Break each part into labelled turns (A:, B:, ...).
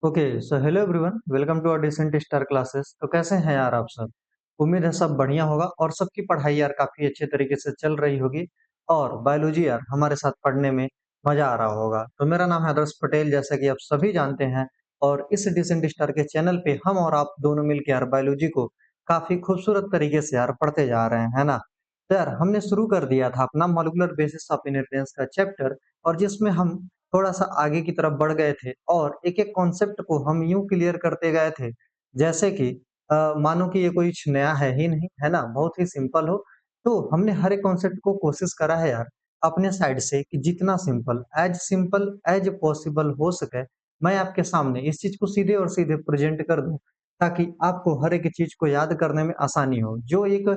A: Okay, so hello everyone, welcome to our decent star classes. तो कैसे हैं यार आप सब? उम्मीद है सब बढ़िया होगा और सबकी पढ़ाई यार काफ़ी अच्छे तरीके से चल रही होगी और बायोलॉजी यार हमारे साथ पढ़ने में मज़ा आ रहा होगा। तो मेरा नाम है आदर्श पटेल, जैसा कि आप सभी जानते हैं और इस डिसेंट स्टार के चैनल पे हम और आप दोनों मिलके यार बायोलॉजी को काफ़ी खूबसूरत तरीके से यार पढ़ते जा रहे हैं, है ना? तो यार हमने शुरू कर दिया था अपना मॉलिक्यूलर बेसिस ऑफ इनहेरिटेंस का चैप्टर और जिसमें हम थोड़ा-सा आगे की तरफ बढ़ गए थे और एक-एक कॉन्सेप्ट को हम यूँ क्लियर करते गए थे, जैसे कि मानो कि ये कुछ नया है ही नहीं, है ना? बहुत ही सिंपल हो, तो हमने हर एक कॉन्सेप्ट को कोशिश करा है यार, अपने साइड से कि जितना सिंपल एज़ पॉसिबल हो सके, मैं आपके सामने इस चीज़ को सीधे और सीधे प्रेज़ेंट कर दूँ, ताकि आपको हर एक चीज़ को याद करने में आसानी हो। जो एक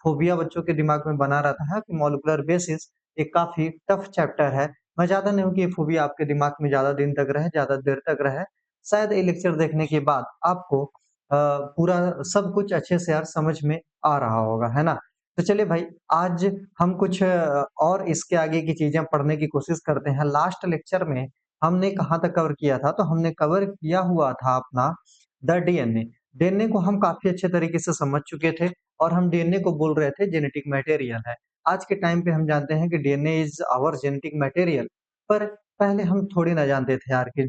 A: फ़ोबिया बच्चों के दिमाग में बना रहता है कि मॉलिक्यूलर बेसिस एक काफ़ी टफ चैप्टर है, मैं चाहता नहीं हूँ कि ये फ़ोबिया आपके दिमाग में ज़्यादा दिन तक रहे, ज़्यादा देर तक रहे। शायद ये लेक्चर देखने के बाद आपको पूरा सब कुछ अच्छे से यार समझ में आ रहा होगा, है ना? तो चलिए भाई, आज हम कुछ और इसके आगे की चीज़ें पढ़ने की कोशिश करते हैं। लास्ट लेक्चर में हमने कहाँ तक कवर किया था? तो हमने कवर किया हुआ था अपना द डीएनए। डीएनए को हम काफ़ी अच्छे तरीके से समझ चुके थे और हम डीएनए को बोल रहे थे जेनेटिक मटेरियल है। आज के टाइम पे हम जानते हैं कि DNA is our genetic material, पर पहले हम थोड़ी ना जानते थे यार कि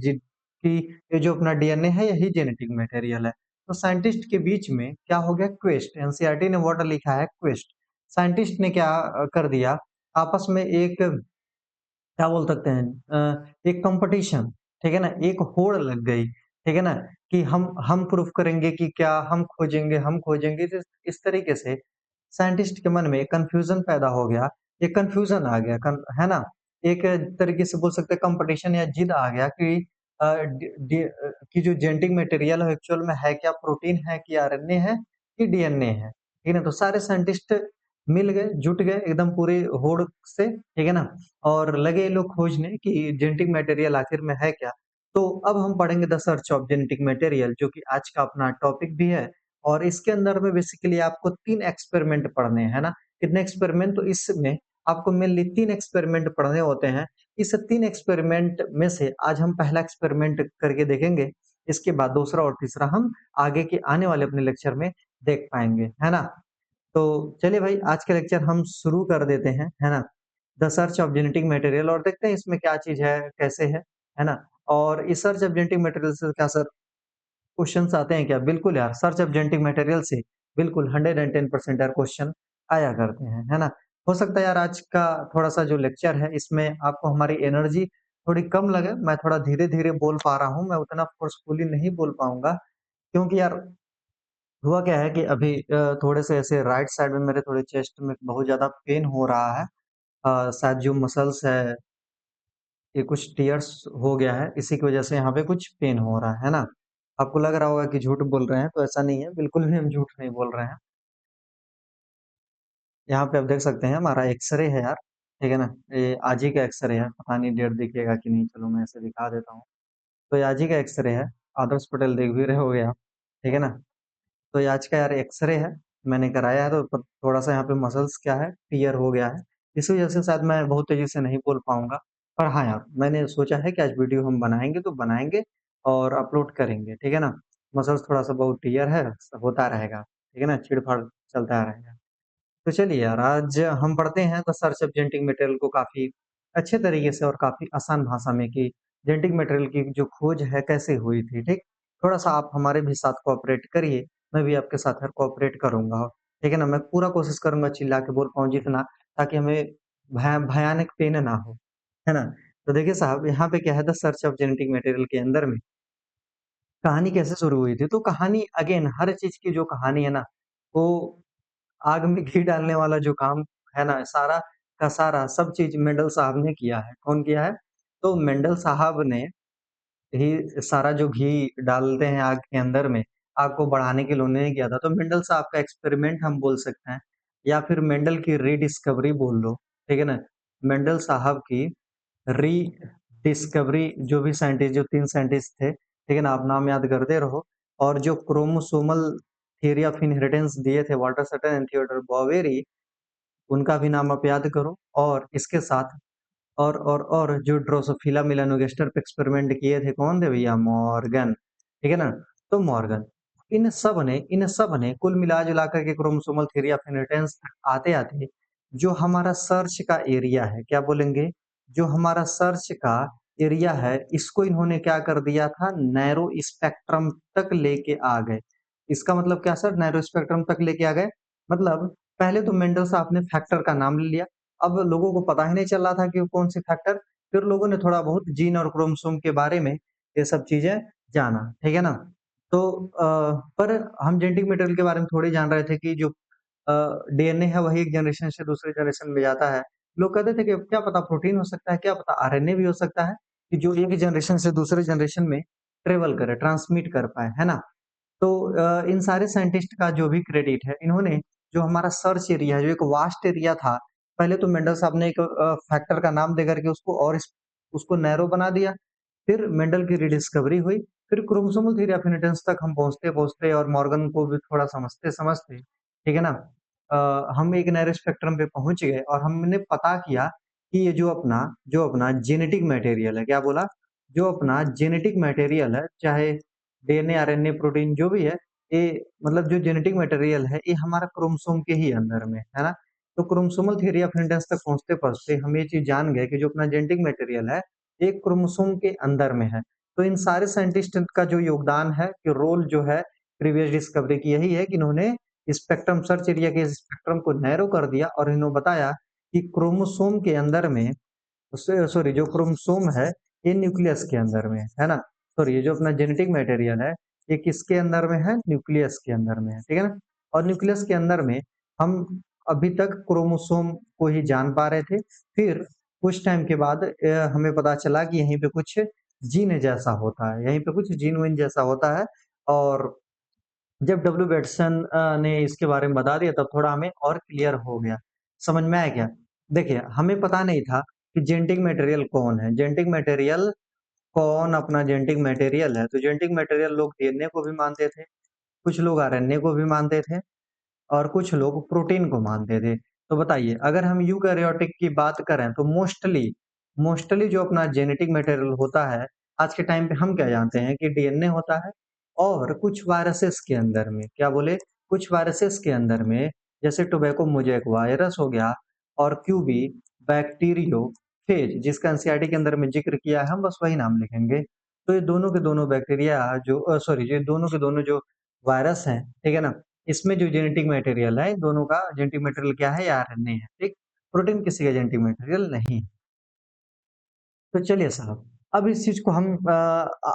A: ये जो अपना डीएनए है यही जेनेटिक मटेरियल है। तो साइंटिस्ट के बीच में क्या हो गया, क्वेस्ट, एनसीईआरटी ने वर्ड लिखा है क्वेस्ट। साइंटिस्ट ने क्या कर दिया, आपस में एक क्या बोल सकते हैं एक कॉम्पिटिशन, ठीक है ना? एक होड़ लग गई, ठीक है ना? कि हम प्रूफ करेंगे कि क्या हम खोजेंगे तो इस तरीके से साइंटिस्ट के मन में कन्फ्यूज़न पैदा हो गया, एक कन्फ्यूज़न आ गया है ना? एक तरीके से बोल सकते हैं कॉम्पिटिशन या जिद आ गया कि कि जो जेनेटिक मटेरियल है एक्चुअल में है क्या, प्रोटीन है कि आरएनए है कि डीएनए है, ठीक है ना? तो सारे साइंटिस्ट मिल गए, जुट गए एकदम पूरे होड़ से, ठीक है ना? और लगे ये लोग खोजने कि जेनेटिक मटेरियल आखिर में है क्या? तो अब हम पढ़ेंगे the search of genetic material, जो कि आज का अपना टॉपिक भी है और इसके अंदर में बेसिकली आपको 3 एक्सपेरिमेंट पढ़ने हैं, है ना? कितने एक्सपेरिमेंट? तो इसमें आपको मेनली 3 एक्सपेरिमेंट पढ़ने होते हैं। इस 3 एक्सपेरिमेंट में से आज हम पहला एक्सपेरिमेंट करके देखेंगे, इसके बाद दूसरा और तीसरा हम आगे के आने वाले अपने लेक्चर में देख पाएँगे, है ना? तो चलिए भाई, आज का लेक्चर हम शुरू कर देते हैं, है ना? The search of genetic material और देखते हैं इसमें क्या चीज़ है, कैसे है ना? और इस सर्च ऑफ जेनेटिक मटेरियल से क्या सर क्वेश्चन्स आते हैं क्या? बिल्कुल यार, सर्च ऑफ जेनेटिक मटेरियल से बिल्कुल 110% यार क्वेश्चन आया करते हैं, है ना? हो सकता है यार आज का थोड़ा-सा जो लेक्चर है इसमें आपको हमारी एनर्जी थोड़ी कम लगे, मैं थोड़ा धीरे-धीरे बोल पा रहा हूँ, मैं उतना फ़ोर्सफुली नहीं बोल पाऊँगा क्योंकि यार हुआ क्या है कि अभी थोड़े से ऐसे राइट साइड में मेरे थोड़े चेस्ट में बहुत ज़्यादा पेन हो रहा है। शायद जो मसल्स है, ये कुछ टियर्स हो गया है, इसी की वज़ह से यहाँ पे कुछ पेन हो रहा है ना? आपको लग रहा होगा कि झूठ बोल रहे हैं, तो ऐसा नहीं है, बिल्कुल भी हम झूठ नहीं बोल रहे हैं। यहाँ पे आप देख सकते हैं हमारा एक्स-रे है यार, ठीक है ना? ये आज ही का एक्स-रे है, पता नहीं डेट दिखेगा कि नहीं, चलो मैं ऐसे दिखा देता हूँ। तो ये आज ही का एक्स-रे है, आदर्श पटेल देख भी रहे होगे आप, ठीक है ना? तो ये आज का यार एक्स-रे है, मैंने कराया है तो थोड़ा-सा यहाँ पे मसल्स क्या है, टियर हो गया है। इस वजह से शायद मैं बहुत तेज़ी से नहीं बोल पाऊँगा। पर हाँ यार, मैंने सोचा है कि आज वीडियो हम बनाएँगे तो बनाएँगे और अपलोड करेंगे, ठीक है ना? मसल्स थोड़ा-सा बहुत टियर है, होता रहेगा, ठीक है ना? चीड़-फाड़ चलता रहेगा। तो चलिए यार, आज हम पढ़ते हैं the search of genetic material को काफ़ी अच्छे तरीके से और काफ़ी आसान भाषा में कि जेनेटिक मटेरियल की जो खोज है कैसे हुई थी, ठीक? थोड़ा-सा आप हमारे भी साथ कोऑपरेट करिए, मैं भी आपके साथ यार कोऑपरेट करूँगा, ठीक है ना? मैं पूरा कोशिश करूँगा चिल्ला के बोल पाऊँ जितना, ताकि हमें भयानक पेन ना हो, है ना? तो देखिए साहब, यहाँ पे क्या है the search of genetic material के अंदर में कहानी कैसे शुरू हुई थी? तो कहानी अगेन हर चीज़ की जो कहानी है ना, वो आग में घी डालने वाला जो काम है ना, सारा का सारा सब चीज़ मेंडल साहब ने किया है। कौन किया है? तो मेंडल साहब ने ही सारा जो घी डालते हैं आग के अंदर में, आग को बढ़ाने के लिए उन्होंने किया था। तो मेंडल साहब का एक्सपेरिमेंट हम बोल सकते हैं या फिर मेंडल की रीडिस्कवरी बोल लो, ठीक है ना? मेंडल साहब की रीडिस्कवरी, जो भी साइंटिस्ट, जो 3 साइंटिस्ट थे, ठीक है ना? आप नाम याद करते रहो और जो क्रोमोसोमल थ्योरी ऑफ इनहेरिटेंस दिए थे Walter Sutton and Theodore Boveri, उनका भी नाम आप याद करो और इसके साथ और जो ड्रोसोफिला मेलानोगास्टर पे एक्सपेरिमेंट किए थे कौन थे भैया? मॉर्गन, ठीक है ना? तो मॉर्गन इन सब ने कुल मिला-जुला कर के क्रोमोसोमल थ्योरी ऑफ इनहेरिटेंस तक आते-आते जो हमारा सर्च का एरिया है, क्या बोलेंगे? जो हमारा सर्च का एरिया है, इसको इन्होंने क्या कर दिया था? नैरो स्पेक्ट्रम तक लेके आ गए। इसका मतलब क्या सर? नैरो स्पेक्ट्रम तक लेके आ गए, मतलब पहले तो मेंडल साहब ने फैक्टर का नाम ले लिया, अब लोगों को पता ही नहीं चल रहा था कि वो कौन सी फैक्टर, फिर लोगों ने थोड़ा बहुत जीन और क्रोमोसोम के बारे में ये सब चीजें जाना, ठीक है ना? तो पर हम जेनेटिक मटेरियल के बारे में थोड़ी जान रहे थे कि जो डीएनए है वही एक जनरेशन से दूसरे जनरेशन में जाता है। लोग कहते थे कि क्या पता प्रोटीन हो सकता है, क्या पता आरएनए भी हो सकता है, कि जो एक जनरेशन से दूसरे जनरेशन में ट्रेवल करे, ट्रांसमिट कर पाए, है ना? तो इन सारे साइंटिस्ट का जो भी क्रेडिट है, इन्होंने जो हमारा सर्च एरिया है, जो एक वास्ट एरिया था, पहले तो मेंडल साहब ने एक फैक्टर का नाम देकर के उसको नैरो बना दिया। फिर मेंडल की रिडिस्कवरी हुई, फिर क्रोमोसोमल थ्योरी ऑफ इनहेरिटेंस तक हम पहुँचते-पहुँचते और मॉर्गन को भी थोड़ा समझते-समझते, ठीक है ना? हम एक नैरो स्पेक्ट्रम पे पहुँच गए और हमने पता किया कि ये जो अपना जेनेटिक मटेरियल है, क्या बोला? जो अपना जेनेटिक मटेरियल है, चाहे डीएनए, आरएनए, प्रोटीन जो भी है, ये मतलब जो जेनेटिक मटेरियल है, ये हमारा क्रोमोसोम के ही अंदर में, है ना? तो क्रोमोसोमल थ्योरी ऑफ इनहेरिटेंस तक पहुँचते-पहुँचते हम ये चीज़ जान गए कि जो अपना जेनेटिक मटेरियल है, एक क्रोमोसोम के अंदर में है। तो इन सारे साइंटिस्ट का जो योगदान है, कि रोल जो है प्रीवियस डिस्कवरी की यही है कि इन्होंने स्पेक्ट्रम सर्च एरिया के स्पेक्ट्रम को नैरो कर दिया और इन्होंने बताया कि क्रोमोसोम के अंदर में जो क्रोमोसोम है, ये न्यूक्लियस के अंदर में है ना? सॉरी, ये जो अपना जेनेटिक मटेरियल है, ये किसके अंदर में है? न्यूक्लियस के अंदर में है, ठीक है ना? और न्यूक्लियस के अंदर में हम अभी तक क्रोमोसोम को ही जान पा रहे थे। फिर कुछ टाइम के बाद हमें पता चला कि यहीं पे कुछ जीन जैसा होता है, यहीं पे कुछ जीन-वीन जैसा होता है, और जब डब्ल्यू बेटसन ने इसके बारे में बता दिया तब थोड़ा हमें और क्लियर हो गया। समझ में आया क्या? देखिए, हमें पता नहीं था कि जेनेटिक मटेरियल कौन है? जेनेटिक मटेरियल कौन अपना जेनेटिक मटेरियल है? तो जेनेटिक मटेरियल लोग डीएनए को भी मानते थे, कुछ लोग आरएनए को भी मानते थे और कुछ लोग प्रोटीन को मानते थे। तो बताइए, अगर हम यूकैरियोटिक की बात करें तो मोस्टली मोस्टली जो अपना जेनेटिक मटेरियल होता है, आज के टाइम पे हम क्या जानते हैं कि डीएनए होता है, और कुछ वायरसेस के अंदर में, क्या बोले? कुछ वायरसेस के अंदर में, जैसे टोबैको मोज़ेक वायरस हो गया और क्यूबी बैक्टीरियोफेज, जिसका एनसीईआरटी के अंदर में ज़िक्र किया है, हम बस वही नाम लिखेंगे। तो ये दोनों के दोनों बैक्टीरिया जो सॉरी, ये दोनों के दोनों जो वायरस हैं, ठीक है ना? इसमें जो जेनेटिक मटेरियल है, दोनों का जेनेटिक मटेरियल क्या है? आरएनए है, ठीक? प्रोटीन किसी का जेनेटिक मटेरियल नहीं। तो चलिए साहब, अब इस चीज़ को हम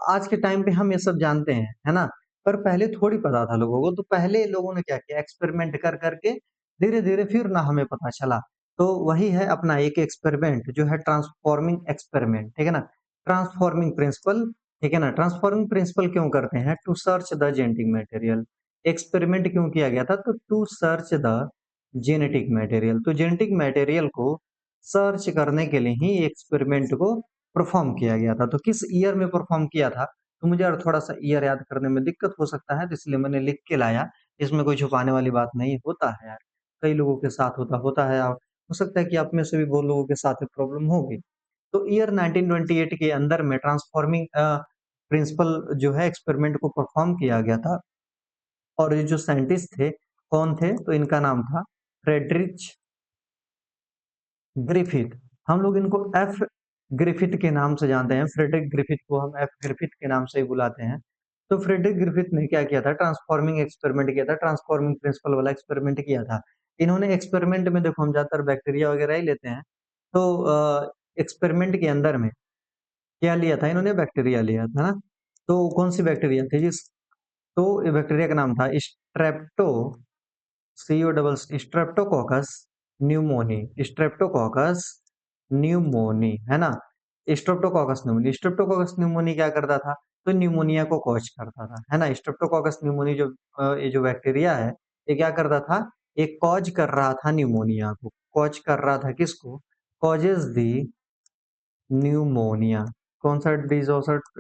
A: आज के टाइम पे हम ये सब जानते हैं, है ना? पर पहले थोड़ी पता था लोगों को, तो पहले लोगों ने क्या किया? एक्सपेरिमेंट कर कर के धीरे-धीरे फिर ना हमें पता चला। तो वही है अपना एक एक्सपेरिमेंट जो है ट्रांसफॉर्मिंग एक्सपेरिमेंट, ठीक है ना? ट्रांसफॉर्मिंग प्रिंसिपल, ठीक है ना? ट्रांसफॉर्मिंग प्रिंसिपल क्यों करते हैं? To search the genetic material. Experiment क्यों किया गया था? तो to search the genetic material. तो जेनेटिक मटेरियल को सर्च करने के लिए ही एक्सपेरिमेंट को परफॉर्म किया गया था। तो किस ईयर में परफॉर्म किया था? तो मुझे और थोड़ा-सा ईयर याद करने में दिक्कत हो सकता है, तो इसलिए मैंने लिख के लाया। इसमें कोई छुपाने वाली बात नहीं होता है यार। कई लोगों के साथ होता है, और हो सकता है कि आप में से भी बहुत लोगों के साथ ये प्रॉब्लम होगी। तो ईयर 1928 के अंदर में ट्रांसफॉर्मिंग प्रिंसिपल जो है एक्सपेरिमेंट को परफॉर्म किया गया था, और ये जो साइंटिस्ट थे, कौन थे? तो इनका नाम था फ्रेडरिच ग्रिफिथ। हम लोग इनको एफ ग्रिफिथ के नाम से जानते हैं। फ्रेडरिक ग्रिफिथ को हम एफ ग्रिफिथ के नाम से ही बुलाते हैं। तो फ्रेडरिक ग्रिफिथ ने क्या किया था? ट्रांसफॉर्मिंग एक्सपेरिमेंट किया था, ट्रांसफॉर्मिंग प्रिंसिपल वाला एक्सपेरिमेंट किया था। इन्होंने एक्सपेरिमेंट में, देखो हम ज्यादातर बैक्टीरिया वगैरह ही लेते हैं, तो एक्सपेरिमेंट के अंदर में क्या लिया था? इन्होंने बैक्टीरिया लिया था ना। तो कौन सी बैक्टीरिया थी जिस तो ये बैक्टीरिया का नाम था strepto C O double Streptococcus pneumoniae, Streptococcus pneumoniae, है ना? स्ट्रेप्टोकोकस न्यूमोनी क्या करता था? तो न्यूमोनिया को कॉज करता था, है ना? स्ट्रेप्टोकोकस न्यूमोनी जो ये जो बैक्टीरिया है, ये क्या करता था? ये कॉज कर रहा था न्यूमोनिया को। कॉज कर रहा था किसको? कॉजेज दी न्यूमोनिया। कौन-सा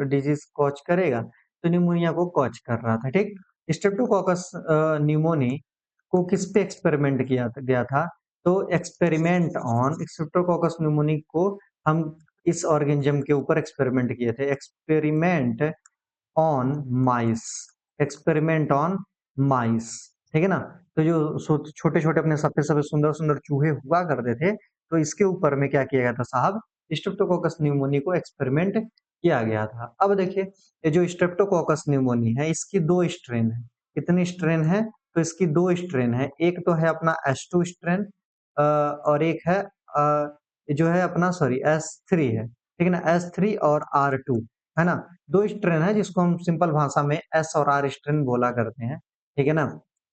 A: डिजीज़ कॉज करेगा? तो न्यूमोनिया को कॉज कर रहा था, ठीक? स्ट्रेप्टोकोकस न्यूमोनी को किस पे एक्सपेरिमेंट किया गया था? तो एक्सपेरिमेंट ऑन स्ट्रेप्टोकोकस न्यूमोनी को हम इस ऑर्गेनिज्म के ऊपर एक्सपेरिमेंट किए थे। ऑन माइस एक्सपेरिमेंट ऑन माइस, ठीक है ना। तो जो छोटे छोटे अपने सफेद सफेद सुंदर सुंदर चूहे हुआ करते थे, तो इसके ऊपर में क्या किया गया था साहब, स्ट्रेप्टोकोकस न्यूमोनी को एक्सपेरिमेंट किया गया था। अब देखिए, ये जो स्ट्रेप्टोकोकस न्यूमोनी है, इसकी दो स्ट्रेन है। कितनी स्ट्रेन है? तो इसकी दो स्ट्रेन है। एक तो है अपना S2 स्ट्रेन, और एक है जो है अपना सॉरी S3 है, ठीक है ना। S3 और R2, है ना। दो स्ट्रेन है जिसको हम सिंपल भाषा में S और R स्ट्रेन बोला करते हैं, ठीक है ना।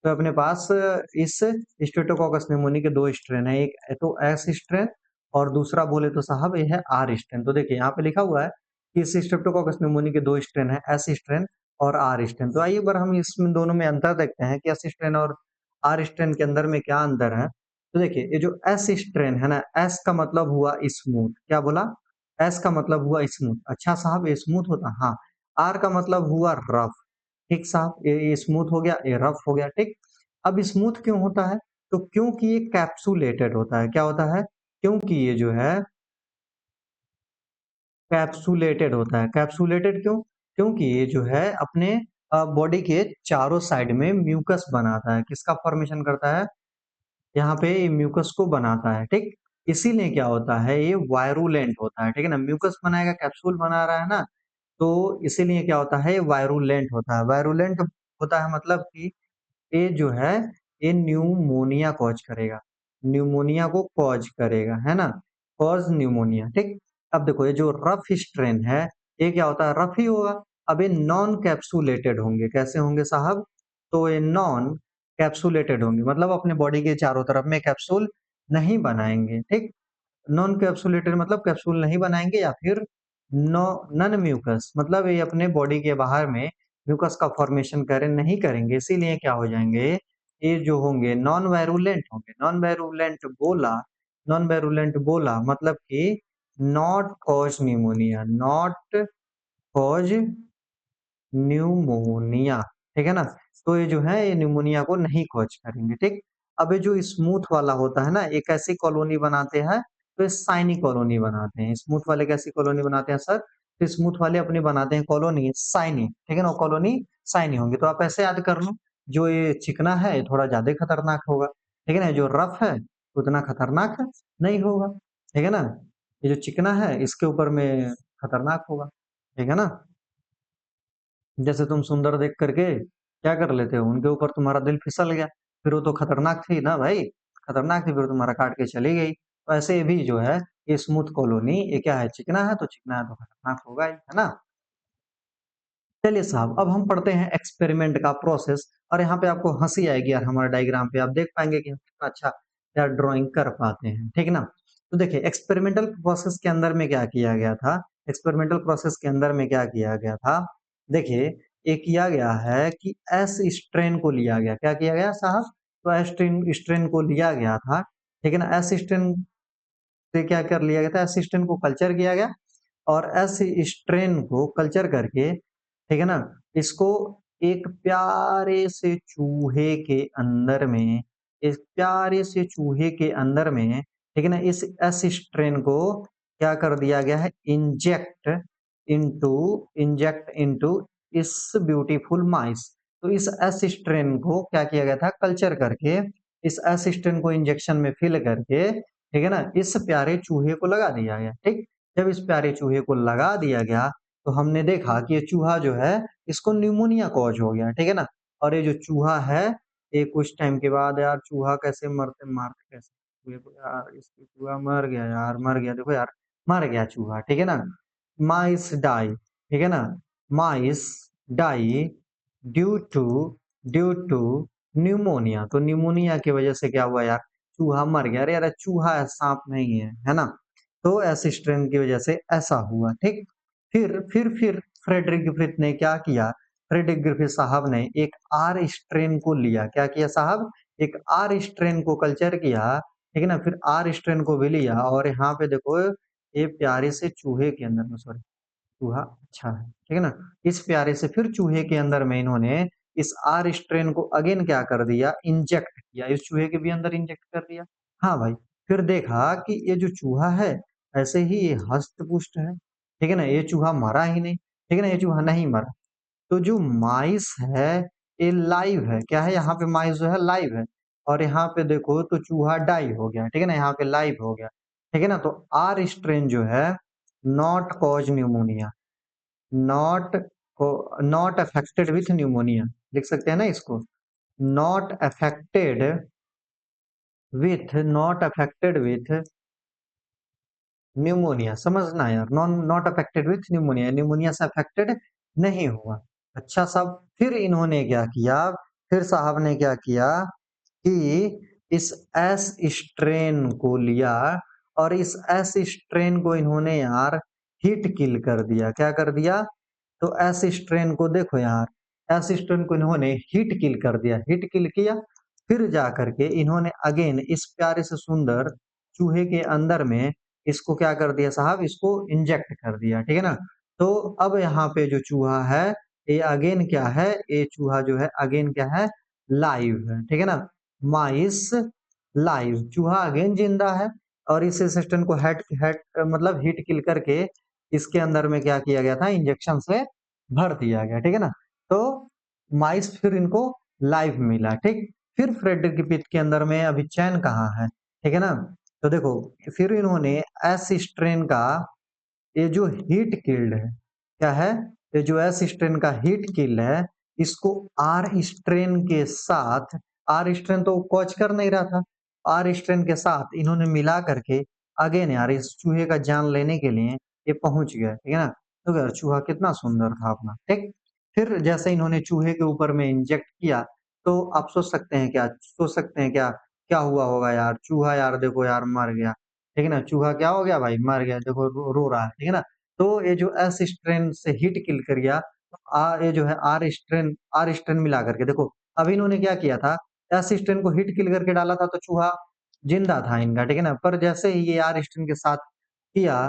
A: तो अपने पास इस स्ट्रेप्टोकोकस न्यूमोनी के दो स्ट्रेन है, एक तो S स्ट्रेन और दूसरा बोले तो साहब ये है R स्ट्रेन। तो देखिए यहाँ पे लिखा हुआ है कि इस स्ट्रेप्टोकोकस न्यूमोनी के दो स्ट्रेन है, S स्ट्रेन और R स्ट्रेन। तो आइए एक बार हम इसमें दोनों में अंतर देखते हैं कि S स्ट्रेन और R स्ट्रेन के अंदर में क्या अंतर है। तो देखिए, ये जो S स्ट्रेन है ना, S का मतलब हुआ स्मूथ, क्या बोला? S का मतलब हुआ स्मूथ। अच्छा साहब, ये स्मूथ होता? हाँ। R का मतलब हुआ रफ, ठीक साहब, ये स्मूथ हो गया, ये रफ हो गया, ठीक। अब स्मूथ क्यों होता है? तो क्योंकि ये कैप्सुलेटेड होता है। क्या होता है? क्योंकि ये जो है कैप्सुलेटेड होता है। कैप्सुलेटेड क्यों? क्योंकि ये जो है अपने बॉडी के चारों साइड में म्यूकस बनाता है। किसका फॉर्मेशन करता है? यहाँ पे म्यूकस को बनाता है, ठीक। इसीलिए क्या होता है, ये वायरुलेंट होता है, ठीक है ना। म्यूकस बनाएगा, कैप्सूल बना रहा है ना, तो इसीलिए क्या होता है, ये वायरुलेंट होता है। वायरुलेंट होता है मतलब कि ये जो है, ये न्यूमोनिया कॉज करेगा, न्यूमोनिया को कॉज करेगा, है ना। कॉज न्यूमोनिया, ठीक। अब देखो, ये जो रफ स्ट्रेन है, ये क्या होता है, रफ ही होगा। अब ये नॉन कैप्सुलेटेड होंगे। कैसे होंगे साहब? तो ये नॉन कैप्सुलेटेड होंगे, मतलब अपने बॉडी के चारों तरफ में कैप्सूल नहीं बनाएंगे, ठीक। नॉन कैप्सुलेटेड मतलब कैप्सूल नहीं बनाएंगे, या फिर नो नन म्यूकस मतलब ये अपने बॉडी के बाहर में म्यूकस का फॉर्मेशन नहीं करेंगे। इसीलिए क्या हो जाएंगे, ये जो होंगे नॉन वायरुलेंट होंगे। नॉन वायरुलेंट बोला मतलब कि not cause pneumonia, not cause pneumonia, ठीक है ना। तो ये जो है, ये न्यूमोनिया को नहीं कॉज करेंगे, ठीक। अब ये जो स्मूथ वाला होता है ना, एक ऐसी कॉलोनी बनाते हैं, तो ये साइनी कॉलोनी बनाते हैं। स्मूथ वाले कैसी कॉलोनी बनाते हैं सर? तो स्मूथ वाले अपने बनाते हैं कॉलोनी साइनी, ठीक है ना। कॉलोनी साइनी होंगी। तो आप ऐसे याद कर लो, जो ये चिकना है ये थोड़ा ज्यादा खतरनाक होगा, ठीक है ना। जो रफ है उतना खतरनाक नहीं होगा, ठीक है ना। ये जो चिकना है इसके ऊपर में खतरनाक होगा, ठीक है ना। जैसे तुम सुंदर देख करके क्या कर लेते हो, उनके ऊपर तुम्हारा दिल फिसल गया, फिर वो तो खतरनाक थी ना भाई, खतरनाक थी, फिर तुम्हारा काट के चली गई। तो ऐसे भी जो है, ये स्मूथ कॉलोनी, ये क्या है, चिकना है, तो चिकना है तो खतरनाक होगा ही, है ना। चलिए साहब, अब हम पढ़ते हैं एक्सपेरिमेंट का प्रोसेस। और यहाँ पे आपको हंसी आएगी यार, हमारे डायग्राम पे आप देख पाएंगे कि हम कितना अच्छा यार ड्राइंग कर पाते हैं, ठीक ना। तो देखिए, एक्सपेरिमेंटल प्रोसेस के अंदर में क्या किया गया था, एक्सपेरिमेंटल प्रोसेस के अंदर में क्या किया गया था, देखिए, ये किया गया है कि एस स्ट्रेन को लिया गया। क्या किया गया साहब? तो एस स्ट्रेन स्ट्रेन को लिया गया था, ठीक है ना। एस स्ट्रेन से क्या कर लिया गया था, एस स्ट्रेन को कल्चर किया गया, और एस स्ट्रेन को कल्चर करके, ठीक है ना, इसको एक प्यारे से चूहे के अंदर में, इस प्यारे से चूहे के अंदर में, ठीक है ना, इस एस स्ट्रेन को क्या कर दिया गया है, इंटू इंजेक्ट इनटू इस ब्यूटीफुल माइस। तो इस एस स्ट्रेन को क्या किया गया था, कल्चर करके, इस एस स्ट्रेन को इंजेक्शन में फिल करके, ठीक है ना, इस प्यारे चूहे को लगा दिया गया, ठीक। जब इस प्यारे चूहे को लगा दिया गया, तो हमने देखा कि ये चूहा जो है, इसको न्यूमोनिया कॉज हो गया, ठीक है ना। और ये जो चूहा है, ये कुछ टाइम के बाद यार, चूहा कैसे मारते कैसे चूहे को यार, इसकी चूहा मर गया यार, मर गया, देखो यार, मर गया चूहा, ठीक है ना। माइस डाई, ठीक है ना, mice die due to due to pneumonia. तो न्यूमोनिया की वजह से क्या हुआ यार, चूहा मर गया। अरे यार, चूहा है, सांप नहीं है ना। तो ऐसे स्ट्रेन की वजह से ऐसा हुआ, ठीक। फिर फ्रेडरिक ग्रिफिथ ने क्या किया, फ्रेडरिक ग्रिफिथ साहब ने एक आर स्ट्रेन को लिया। क्या किया साहब? एक आर स्ट्रेन को कल्चर किया, ठीक है ना। फिर आर स्ट्रेन को भी लिया, और यहाँ पे देखो, ये प्यारे से चूहे के अंदर में, सॉरी, चूहा अच्छा है, ठीक है ना। इस प्यारे से फिर चूहे के अंदर में इन्होंने इस आर स्ट्रेन को अगेन क्या कर दिया, इंजेक्ट किया, इस चूहे के भी अंदर इंजेक्ट कर दिया। हाँ भाई, फिर देखा कि ये जो चूहा है, ऐसे ही ये हष्ट-पुष्ट है, ठीक है ना? ये चूहा मरा ही नहीं, ठीक है ना? ये चूहा नहीं मरा। तो जो माइस है ये लाइव है, क्या है यहाँ पे माइस जो है लाइव है और यहाँ पे देखो तो चूहा डाई हो गया, ठीक है ना? यहाँ पे लाइव हो गया, ठीक है ना? तो आर स्ट्रेन जो है not cause pneumonia, not not affected with pneumonia लिख सकते हैं ना इसको, not affected not affected with pneumonia, समझना यार, not affected with pneumonia, pneumonia से अफेक्टेड नहीं हुआ। अच्छा साहब, फिर इन्होंने क्या किया, फिर साहब ने क्या किया कि इस एस स्ट्रेन को लिया और इस एस स्ट्रेन को इन्होंने यार हिट किल कर दिया। क्या कर दिया? तो एस स्ट्रेन को देखो यार, एस स्ट्रेन को इन्होंने हिट किल कर दिया, हिट किल किया। फिर जा करके इन्होंने अगेन इस प्यारे से सुंदर चूहे के अंदर में इसको क्या कर दिया साहब, इसको इंजेक्ट कर दिया, ठीक है ना? तो अब यहाँ पे जो चूहा है ये अगेन क्या है, ये चूहा जो है अगेन क्या है, लाइव है, ठीक है ना? माइस लाइव, चूहा अगेन जिंदा है और इस सिस्टम को हेड हेड मतलब हिट किल करके इसके अंदर में क्या किया गया था, इंजेक्शन से भर दिया गया, ठीक है ना? तो माइस फिर इनको लाइव मिला, ठीक। फिर फ्रेडरिक पिट के अंदर में अभी चैन कहाँ है, ठीक है ना? तो देखो फिर इन्होंने एस स्ट्रेन का ये जो हीट किल्ड है, क्या है, ये जो एस स्ट्रेन का हीट किल है, इसको आर स्ट्रेन के साथ, आर स्ट्रेन तो कॉज कर नहीं रहा था, आर स्ट्रेन के साथ इन्होंने मिला करके अगेन यार इस चूहे का जान लेने के लिए ये पहुंच गए, ठीक है ना? तो यार चूहा कितना सुंदर था अपना, ठीक। फिर जैसे इन्होंने चूहे के ऊपर में इंजेक्ट किया, तो आप सोच सकते हैं क्या, सोच सकते हैं क्या क्या हुआ होगा यार, चूहा यार देखो यार मर गया, ठीक है ना? चूहा क्या हो गया भाई, मर गया, देखो रो रहा है, ठीक है ना? तो ये जो एस स्ट्रेन से हिट किल कर गया, ये जो है आर स्ट्रेन मिला करके देखो, अभी इन्होंने क्या किया था, एस स्ट्रेन को हिट किल करके डाला था तो चूहा जिंदा था इनका, ठीक है ना? पर जैसे ही ये आर स्ट्रेन के साथ किया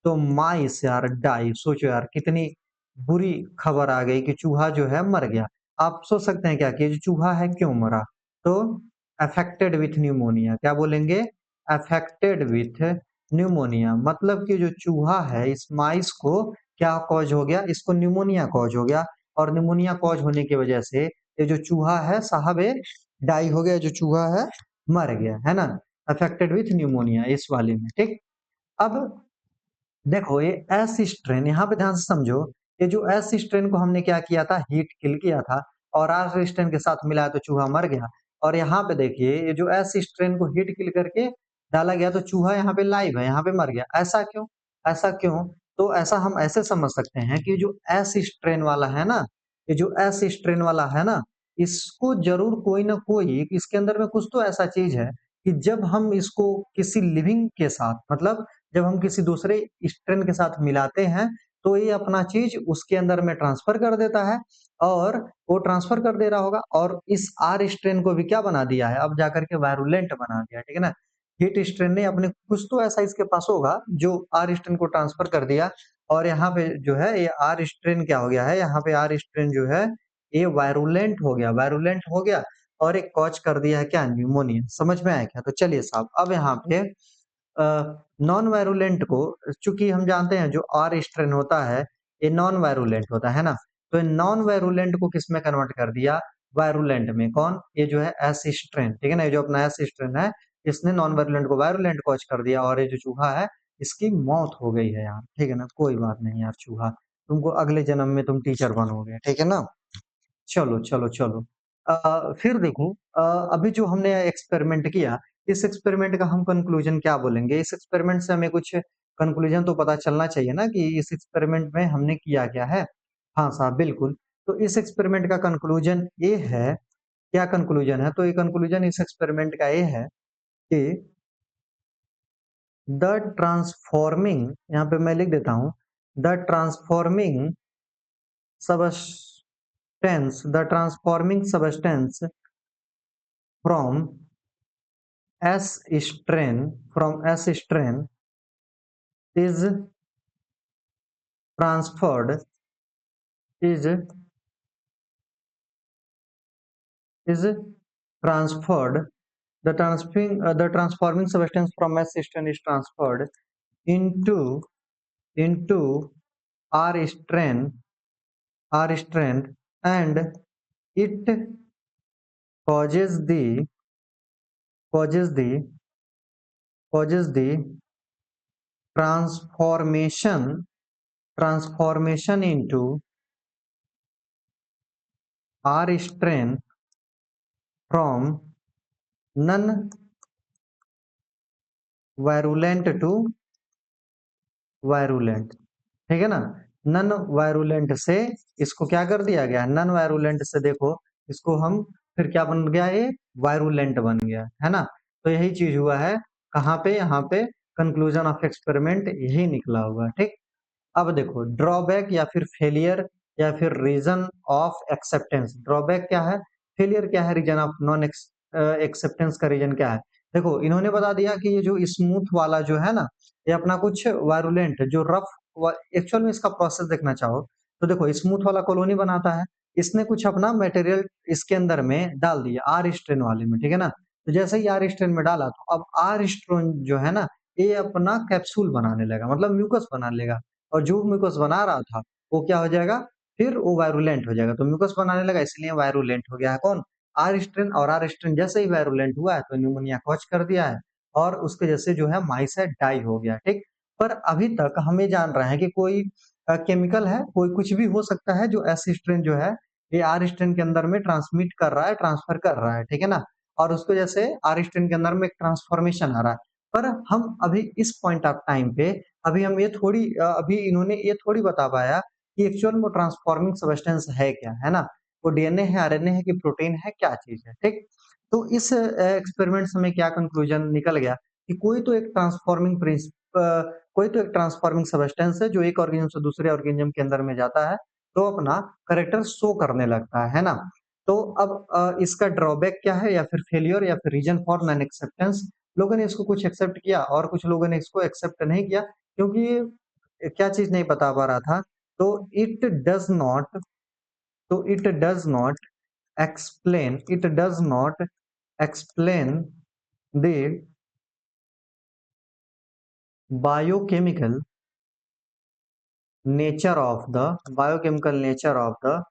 A: तो माइस यार डाई, सोचो यार कितनी बुरी खबर आ गई कि चूहा जो है मर गया। आप सोच सकते हैं क्या कि ये जो चूहा है क्यों मरा? तो अफेक्टेड विथ न्यूमोनिया, क्या बोलेंगे, अफेक्टेड विथ न्यूमोनिया, मतलब कि जो चूहा है इस माइस को क्या कॉज हो गया, इसको न्यूमोनिया कॉज हो गया और न्यूमोनिया कॉज होने की वजह से ये जो चूहा है साहब ये डाई हो गया, जो चूहा है मर गया, है ना? अफेक्टेड विथ न्यूमोनिया इस वाले में, ठीक। अब देखो ये एस स्ट्रेन, यहाँ पे ध्यान से समझो, ये जो एस स्ट्रेन को हमने क्या किया था, हीट किल किया था और आर स्ट्रेन के साथ मिलाया तो चूहा मर गया। और यहाँ पे देखिए ये जो एस स्ट्रेन को हीट किल करके डाला गया तो चूहा यहाँ पे लाइव है, यहाँ पे मर गया। ऐसा क्यों? ऐसा क्यों? तो ऐसा हम ऐसे समझ सकते हैं कि जो एस स्ट्रेन वाला है ना, ये जो एस स्ट्रेन वाला है ना, इसको जरूर कोई ना कोई, इसके अंदर में कुछ तो ऐसा चीज है कि जब हम इसको किसी लिविंग के साथ, मतलब जब हम किसी दूसरे स्ट्रेन के साथ मिलाते हैं तो ये अपना चीज उसके अंदर में ट्रांसफर कर देता है और वो ट्रांसफर कर दे रहा होगा और इस आर स्ट्रेन को भी क्या बना दिया है, अब जाकर के वायरुलेंट बना दिया, ठीक है ना? हीट स्ट्रेन ने अपने कुछ तो ऐसा इसके पास होगा जो आर स्ट्रेन को ट्रांसफर कर दिया और यहाँ पे जो है ये आर स्ट्रेन क्या हो गया है, यहाँ पे आर स्ट्रेन जो है ये वायरुलेंट हो गया, वायरुलेंट हो गया और एक कॉज कर दिया है क्या, न्यूमोनिया। समझ में आया क्या? तो चलिए साहब अब यहाँ पे नॉन वायरुलेंट को, चूंकि हम जानते हैं जो आर स्ट्रेन होता है ये नॉन वायरुलेंट होता है ना, तो नॉन वायरुलेंट को किस में कन्वर्ट कर दिया, वायरुलेंट में। कौन? ये जो है एस स्ट्रेन, ठीक है ना? ये जो अपना एस स्ट्रेन है इसने नॉन वायरुलेंट को वायरुलेंट कॉज कर दिया और ये जो चूहा है इसकी मौत हो गई है यार, ठीक है ना? कोई बात नहीं यार चूहा, तुमको अगले जन्म में तुम टीचर बनोगे, ठीक है ना? चलो, चलो, चलो। फिर देखो, अभी जो हमने एक्सपेरिमेंट किया, इस एक्सपेरिमेंट का हम कंक्लूजन क्या बोलेंगे? इस एक्सपेरिमेंट से हमें कुछ कंक्लूजन तो पता चलना चाहिए ना कि इस एक्सपेरिमेंट में हमने किया क्या है? हाँ साहब, बिल्कुल। तो इस एक्सपेरिमेंट का कंक्लूजन ये है, क्या कंक्लूजन है? तो ये कंक्लूजन इस एक्सपेरिमेंट का ये है कि द ट्रांसफॉर्मिंग, यहाँ पे मैं लिख देता हूँ, the transforming substance from S strain is transferred is is transferred the transforming substance from S strain is transferred into into r strength, and it causes the causes the causes the transformation into r strength from non virulent to virulent. ठीक है ना, none virulent से इसको क्या कर दिया गया, none virulent से देखो इसको हम फिर क्या बन गया, ये वायरुलेंट बन गया है ना। तो यही चीज हुआ है कहाँ पे, यहाँ पे कंक्लूजन ऑफ एक्सपेरिमेंट यही निकला हुआ। ठीक, अब देखो ड्रॉबैक या फिर फेलियर या फिर रीजन ऑफ एक्सेप्टेंस। ड्रॉबैक क्या है, फेलियर क्या है, रीजन ऑफ नॉन एक्सेप्टेंस का रीजन क्या है। देखो इन्होंने बता दिया कि ये जो स्मूथ वाला जो है ना, ये अपना कुछ वायरुलेंट जो रफ, एक्चुअल में इसका प्रोसेस देखना चाहो तो देखो स्मूथ वाला कॉलोनी बनाता है, इसने कुछ अपना मटेरियल इसके अंदर में डाल दिया आर स्ट्रेन वाले में। ठीक है ना, तो जैसे ही आर स्ट्रेन में डाला तो अब आर स्ट्रेन जो है ना, ये अपना कैप्सूल बनाने लगा, मतलब म्यूकस बना लेगा। और जो म्यूकस बना रहा था वो क्या हो जाएगा, फिर वो वायरुलेंट हो जाएगा। तो म्यूकस बनाने लगा इसलिए वायरुलेंट हो गया है कौन, आर स्ट्रेन। और आर स्ट्रेन जैसे ही वायरुलेंट हुआ है तो न्यूमोनिया कॉज कर दिया है और उसके जैसे जो है माइस है डाई हो गया। ठीक, पर अभी तक हम ये जान रहे हैं कि कोई केमिकल है, कोई कुछ भी हो सकता है जो एस स्ट्रेन जो है ये आर स्ट्रेन के अंदर में ट्रांसमिट कर रहा है, ट्रांसफर कर रहा है। ठीक है ना, और उसको जैसे आर स्ट्रेन के अंदर में एक ट्रांसफॉर्मेशन आ रहा है। पर हम अभी इस पॉइंट ऑफ टाइम पे अभी हम ये थोड़ी अभी इन्होंने ये थोड़ी बता पाया कि एक्चुअल में ट्रांसफॉर्मिंग सब्सटेंस है क्या, है ना, वो डीएनए है, आरएनए है कि प्रोटीन है, क्या चीज है। ठीक, तो इस एक्सपेरिमेंट से हमें क्या कंक्लूजन निकल गया कि कोई तो एक ट्रांसफॉर्मिंग सब्सटेंस है जो एक ऑर्गेनिज्म से दूसरे ऑर्गेनिज्म के अंदर में जाता है तो अपना करेक्टर शो करने लगता है ना। तो अब इसका ड्रॉबैक क्या है या फिर फेलियर या फिर रीजन फॉर नॉन एक्सेप्टेंस। लोगों ने इसको कुछ एक्सेप्ट किया और कुछ लोगों ने इसको एक्सेप्ट नहीं किया, क्योंकि ये क्या चीज नहीं बता पा रहा था। तो इट डज नॉट तो it does not explain the biochemical biochemical nature of the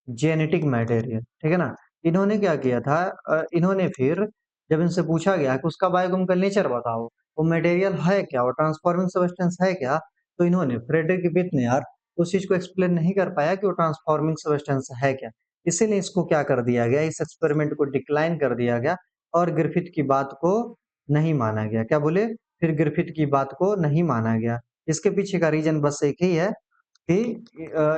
A: genetic material. ठीक है ना, इन्होंने क्या किया था, इन्होंने फिर जब इनसे पूछा गया कि उसका बायोकेमिकल नेचर बताओ, वो मटेरियल है क्या, वो ट्रांसफॉर्मिंग सब्सटेंस है क्या, तो इन्होंने फ्रेडरिक बिट ने यार उस चीज को एक्सप्लेन नहीं कर पाया कि वो ट्रांसफॉर्मिंग सब्सटेंस है क्या। इसीलिए इसको क्या कर दिया गया, इस एक्सपेरिमेंट को डिक्लाइन कर दिया गया और ग्रिफिथ की बात को नहीं माना गया। क्या बोले, फिर ग्रिफिथ की बात को नहीं माना गया। इसके पीछे का रीजन बस एक ही है कि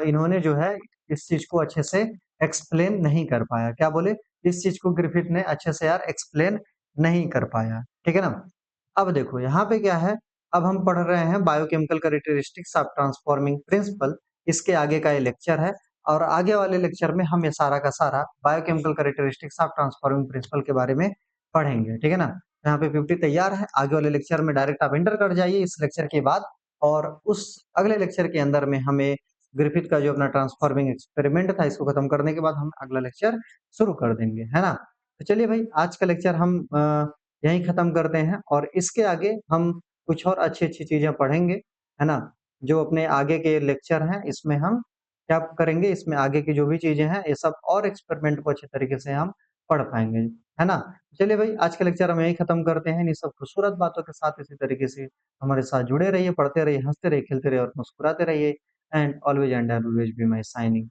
A: इन्होंने जो है इस चीज को अच्छे से एक्सप्लेन नहीं कर पाया। क्या बोले, इस चीज को ग्रिफिथ ने अच्छे से यार एक्सप्लेन नहीं कर पाया। ठीक है ना, अब देखो यहाँ पे क्या है, अब हम पढ़ रहे हैं biochemical characteristics of transforming principle. इसके आगे का ये लेक्चर है और आगे वाले लेक्चर में हम ये सारा का सारा biochemical characteristics of transforming principle के बारे में पढ़ेंगे। ठीक है ना, यहाँ पे 50 तैयार है, आगे वाले लेक्चर में डायरेक्ट आप एंटर कर जाइए इस लेक्चर के बाद। और उस अगले लेक्चर के अंदर में हमें ग्रिफिथ का जो अपना ट्रांसफॉर्मिंग एक्सपेरिमेंट था इसको खत्म करने के बाद हम अगला लेक्चर शुरू कर देंगे, है ना। तो चलिए भाई, आज का लेक्चर हम यहीं खत्म करते हैं और इसके आगे हम कुछ और अच्छी अच्छी चीजें पढ़ेंगे, है ना। जो अपने आगे के लेक्चर हैं इसमें हम क्या करेंगे, इसमें आगे की जो भी चीजें हैं ये सब और एक्सपेरिमेंट को अच्छे तरीके से हम पढ़ पाएंगे, है ना। चलिए भाई, आज का लेक्चर हम यहीं खत्म करते हैं। इन सब खूबसूरत बातों के साथ इसी तरीके से हमारे साथ जुड़े रहिए, पढ़ते रहिए, हंसते रहिए, खेलते रहिए और मुस्कुराते रहिए। And always be my signing.